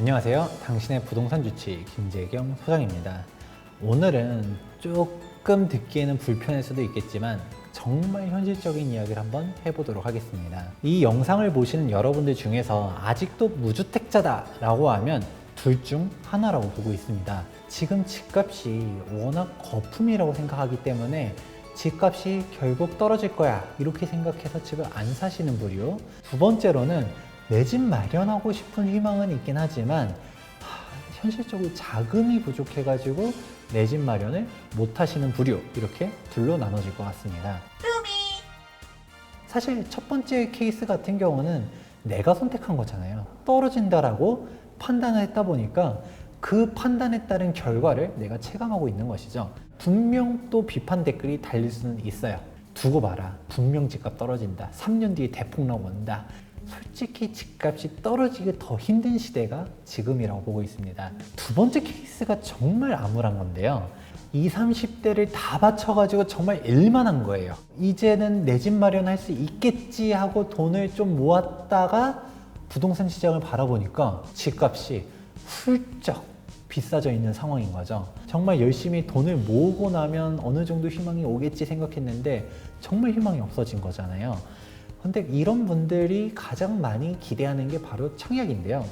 안녕하세요. 당신의 부동산 주치 김재경 소장입니다. 오늘은 조금 듣기에는 불편할 수도 있겠지만 정말 현실적인 이야기를 한번 해보도록 하겠습니다. 이 영상을 보시는 여러분들 중에서 아직도 무주택자다 라고 하면 둘 중 하나라고 보고 있습니다. 지금 집값이 워낙 거품이라고 생각하기 때문에 집값이 결국 떨어질 거야 이렇게 생각해서 집을 안 사시는 부류. 두 번째로는 내 집 마련하고 싶은 희망은 있긴 하지만 현실적으로 자금이 부족해가지고 내 집 마련을 못 하시는 부류, 이렇게 둘로 나눠질 것 같습니다. 사실 첫 번째 케이스 같은 경우는 내가 선택한 거잖아요. 떨어진다라고 판단을 했다 보니까 그 판단에 따른 결과를 내가 체감하고 있는 것이죠. 분명 또 비판 댓글이 달릴 수는 있어요. 두고 봐라, 분명 집값 떨어진다, 3년 뒤에 대폭락 온다. 솔직히 집값이 떨어지기 더 힘든 시대가 지금이라고 보고 있습니다. 두 번째 케이스가 정말 암울한 건데요. 20, 30대를 다 바쳐가지고 정말 일만 한 거예요. 이제는 내 집 마련할 수 있겠지 하고 돈을 좀 모았다가 부동산 시장을 바라보니까 집값이 훌쩍 비싸져 있는 상황인 거죠. 정말 열심히 돈을 모으고 나면 어느 정도 희망이 오겠지 생각했는데 정말 희망이 없어진 거잖아요. 근데 이런 분들이 가장 많이 기대하는 게 바로 청약인데요.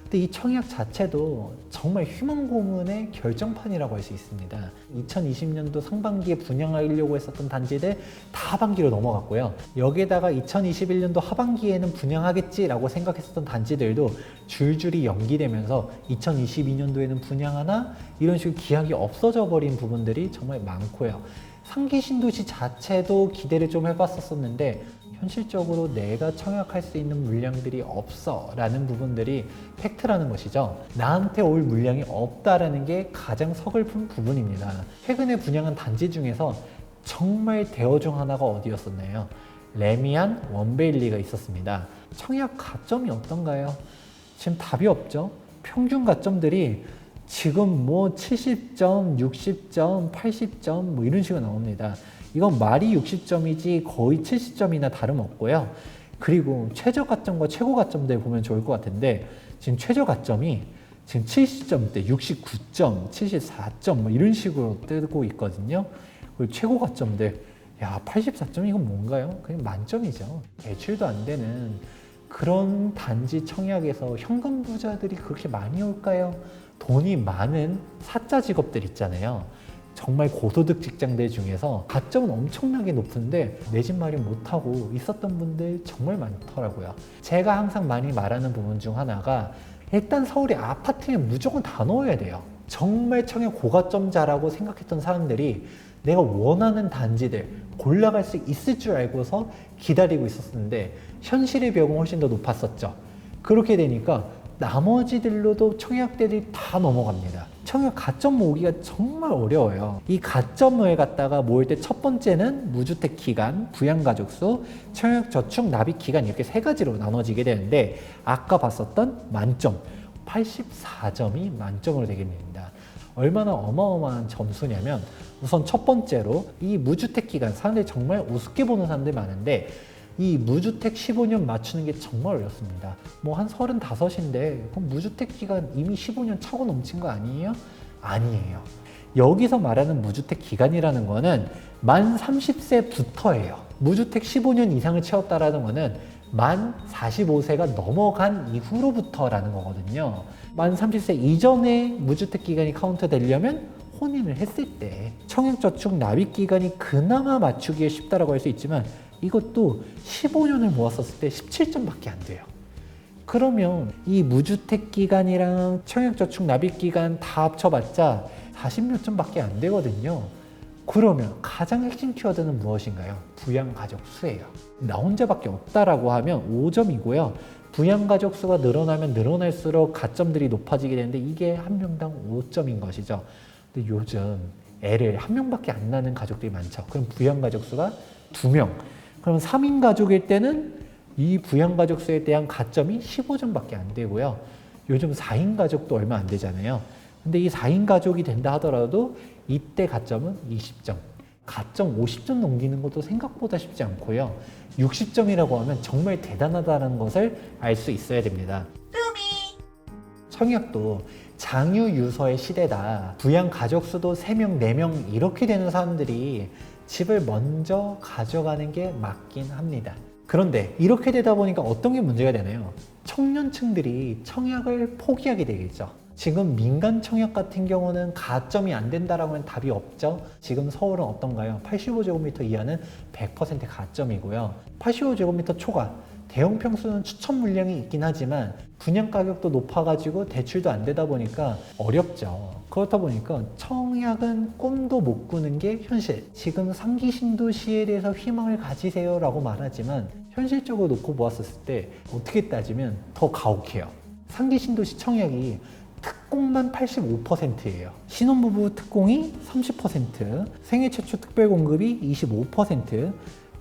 근데 이 청약 자체도 정말 희망 고문의 결정판이라고 할 수 있습니다. 2020년도 상반기에 분양하려고 했었던 단지들 다 하반기로 넘어갔고요. 여기에다가 2021년도 하반기에는 분양하겠지라고 생각했었던 단지들도 줄줄이 연기되면서 2022년도에는 분양하나 이런 식으로 기약이 없어져 버린 부분들이 정말 많고요. 상기 신도시 자체도 기대를 좀 해봤었는데 현실적으로 내가 청약할 수 있는 물량들이 없어 라는 부분들이 팩트라는 것이죠. 나한테 올 물량이 없다라는 게 가장 서글픈 부분입니다. 최근에 분양한 단지 중에서 정말 대어 중 하나가 어디였었나요? 레미안 원베일리가 있었습니다. 청약 가점이 어떤가요? 지금 답이 없죠. 평균 가점들이 지금 뭐 70점, 60점, 80점 뭐 이런 식으로 나옵니다. 이건 말이 60점이지 거의 70점이나 다름없고요. 그리고 최저 가점과 최고 가점들 보면 좋을 것 같은데 지금 최저 가점이 지금 70점대, 69점, 74점 뭐 이런 식으로 뜨고 있거든요. 그리고 최고 가점들 야 84점 이건 뭔가요? 그냥 만점이죠. 대출도 안 되는 그런 단지 청약에서 현금 부자들이 그렇게 많이 올까요? 돈이 많은 사짜 직업들 있잖아요. 정말 고소득 직장들 중에서 가점은 엄청나게 높은데 내 집 마련 못하고 있었던 분들 정말 많더라고요. 제가 항상 많이 말하는 부분 중 하나가 일단 서울의 아파트에 무조건 다 넣어야 돼요. 정말 청약 고가점자라고 생각했던 사람들이 내가 원하는 단지들 골라갈 수 있을 줄 알고서 기다리고 있었는데 현실의 벽은 훨씬 더 높았었죠. 그렇게 되니까 나머지들로도 청약들이 다 넘어갑니다. 청약 가점 모으기가 정말 어려워요. 이 가점을 갖다가 모을 때 첫 번째는 무주택 기간, 부양가족수, 청약저축 납입 기간 이렇게 세 가지로 나눠지게 되는데 아까 봤었던 만점, 84점이 만점으로 되게 됩니다. 얼마나 어마어마한 점수냐면 우선 첫 번째로 이 무주택 기간, 사람들이 정말 우습게 보는 사람들이 많은데 이 무주택 15년 맞추는 게 정말 어렵습니다. 뭐 한 35인데 그럼 무주택 기간 이미 15년 차고 넘친 거 아니에요? 아니에요. 여기서 말하는 무주택 기간이라는 거는 만 30세부터예요. 무주택 15년 이상을 채웠다라는 거는 만 45세가 넘어간 이후로부터라는 거거든요. 만 30세 이전에 무주택 기간이 카운트 되려면 혼인을 했을 때 청약저축 납입 기간이 그나마 맞추기에 쉽다라고 할 수 있지만 이것도 15년을 모았었을 때 17점밖에 안 돼요. 그러면 이 무주택 기간이랑 청약저축 납입 기간 다 합쳐봤자 40몇 점밖에 안 되거든요. 그러면 가장 핵심 키워드는 무엇인가요? 부양가족 수예요. 나 혼자밖에 없다라고 하면 5점이고요. 부양가족 수가 늘어나면 늘어날수록 가점들이 높아지게 되는데 이게 한 명당 5점인 것이죠. 근데 요즘 애를 한 명밖에 안 낳는 가족들이 많죠. 그럼 부양가족 수가 2명. 그럼 3인 가족일 때는 이 부양가족 수에 대한 가점이 15점밖에 안 되고요. 요즘 4인 가족도 얼마 안 되잖아요. 근데 이 4인 가족이 된다 하더라도 이때 가점은 20점. 가점 50점 넘기는 것도 생각보다 쉽지 않고요. 60점이라고 하면 정말 대단하다는 것을 알 수 있어야 됩니다. 청약도 장유 유서의 시대다. 부양 가족 수도 3명, 4명 이렇게 되는 사람들이 집을 먼저 가져가는 게 맞긴 합니다. 그런데 이렇게 되다 보니까 어떤 게 문제가 되나요? 청년층들이 청약을 포기하게 되겠죠. 지금 민간 청약 같은 경우는 가점이 안 된다라고 하면 답이 없죠. 지금 서울은 어떤가요? 85제곱미터 이하는 100% 가점이고요. 85제곱미터 초과 대형 평수는 추천 물량이 있긴 하지만 분양 가격도 높아가지고 대출도 안 되다 보니까 어렵죠. 그렇다 보니까 청약은 꿈도 못 꾸는 게 현실. 지금 상기 신도시에 대해서 희망을 가지세요 라고 말하지만 현실적으로 놓고 보았을 때 어떻게 따지면 더 가혹해요. 상기 신도시 청약이 특공만 85%예요. 신혼부부 특공이 30%, 생애 최초 특별 공급이 25%,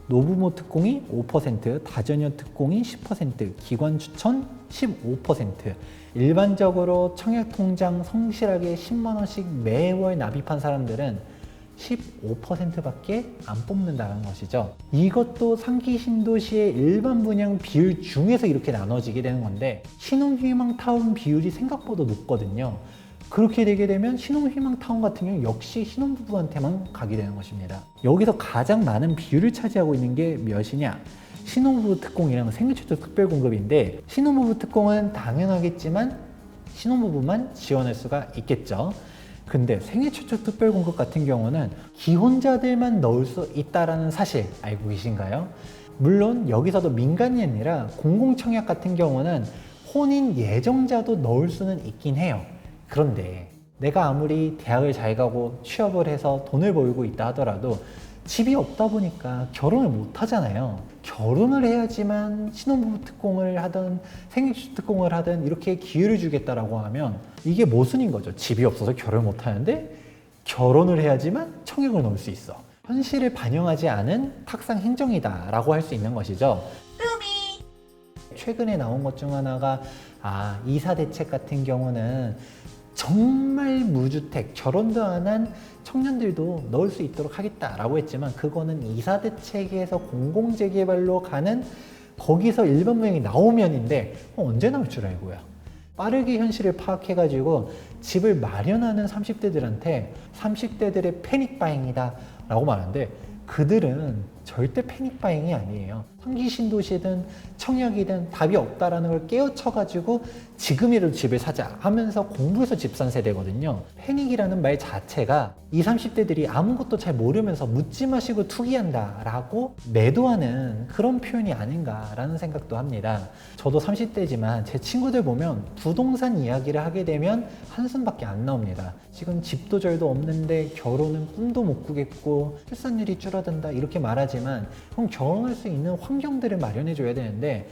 노부모 특공이 5%, 다자녀 특공이 10%, 기관 추천 15%. 일반적으로 청약통장 성실하게 10만 원씩 매월 납입한 사람들은 15%밖에 안 뽑는다는 것이죠. 이것도 상기 신도시의 일반 분양 비율 중에서 이렇게 나눠지게 되는 건데 신혼희망타운 비율이 생각보다 높거든요. 그렇게 되게 되면 신혼희망타운 같은 경우 역시 신혼부부한테만 가게 되는 것입니다. 여기서 가장 많은 비율을 차지하고 있는 게 몇이냐? 신혼부부 특공이랑 생애최초 특별공급인데 신혼부부 특공은 당연하겠지만 신혼부부만 지원할 수가 있겠죠. 근데 생애 최초 특별 공급 같은 경우는 기혼자들만 넣을 수 있다는 사실 알고 계신가요? 물론 여기서도 민간이 아니라 공공청약 같은 경우는 혼인 예정자도 넣을 수는 있긴 해요. 그런데 내가 아무리 대학을 잘 가고 취업을 해서 돈을 벌고 있다 하더라도 집이 없다 보니까 결혼을 못 하잖아요. 결혼을 해야지만 신혼부부 특공을 하든 생애 특공을 하든 이렇게 기회를 주겠다라고 하면 이게 모순인 거죠. 집이 없어서 결혼을 못 하는데 결혼을 해야지만 청약을 넣을 수 있어. 현실을 반영하지 않은 탁상 행정이다라고 할 수 있는 것이죠. 최근에 나온 것 중 하나가 이사 대책 같은 경우는 정말 무주택, 결혼도 안 한 청년들도 넣을 수 있도록 하겠다라고 했지만 그거는 이사 대책에서 공공재개발로 가는 거기서 일반 분양이 나오면인데 언제 나올 줄 알고요. 빠르게 현실을 파악해가지고 집을 마련하는 30대들한테 30대들의 패닉바잉이다 라고 말하는데 그들은 절대 패닉바잉이 아니에요. 상기 신도시든 청약이든 답이 없다라는 걸 깨우쳐가지고 지금이라도 집을 사자 하면서 공부해서 집 산 세대거든요. 패닉이라는 말 자체가 20, 30대들이 아무것도 잘 모르면서 묻지 마시고 투기한다 라고 매도하는 그런 표현이 아닌가라는 생각도 합니다. 저도 30대지만 제 친구들 보면 부동산 이야기를 하게 되면 한숨밖에 안 나옵니다. 지금 집도 절도 없는데 결혼은 꿈도 못 꾸겠고 출산율이 줄어든다 이렇게 말하지만 그럼 결혼할 수 있는 환경들을 마련해 줘야 되는데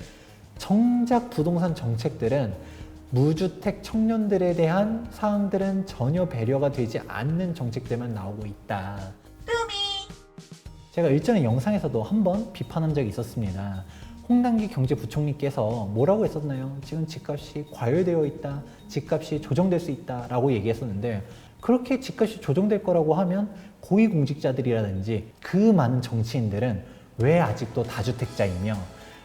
정작 부동산 정책들은 무주택 청년들에 대한 사항들은 전혀 배려가 되지 않는 정책들만 나오고 있다. 제가 일전에 영상에서도 한번 비판한 적이 있었습니다. 홍남기 경제부총리께서 뭐라고 했었나요? 지금 집값이 과열되어 있다, 집값이 조정될 수 있다 라고 얘기했었는데 그렇게 집값이 조정될 거라고 하면 고위공직자들이라든지 그 많은 정치인들은 왜 아직도 다주택자이며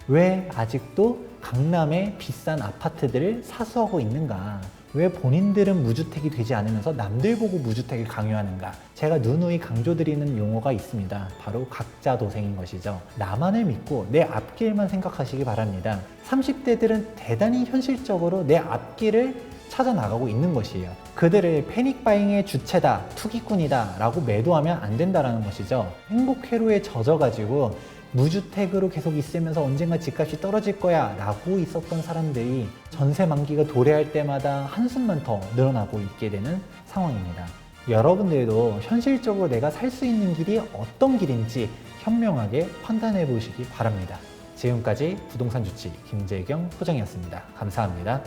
왜 아직도 강남의 비싼 아파트들을 사수하고 있는가? 왜 본인들은 무주택이 되지 않으면서 남들 보고 무주택을 강요하는가? 제가 누누이 강조드리는 용어가 있습니다. 바로 각자 도생인 것이죠. 나만을 믿고 내 앞길만 생각하시기 바랍니다. 30대들은 대단히 현실적으로 내 앞길을 찾아 나가고 있는 것이에요. 그들을 패닉바잉의 주체다, 투기꾼이다 라고 매도하면 안 된다는 것이죠. 행복회로에 젖어가지고 무주택으로 계속 있으면서 언젠가 집값이 떨어질 거야 라고 있었던 사람들이 전세 만기가 도래할 때마다 한숨만 더 늘어나고 있게 되는 상황입니다. 여러분들도 현실적으로 내가 살 수 있는 길이 어떤 길인지 현명하게 판단해 보시기 바랍니다. 지금까지 부동산 주치 김재경 소장이었습니다. 감사합니다.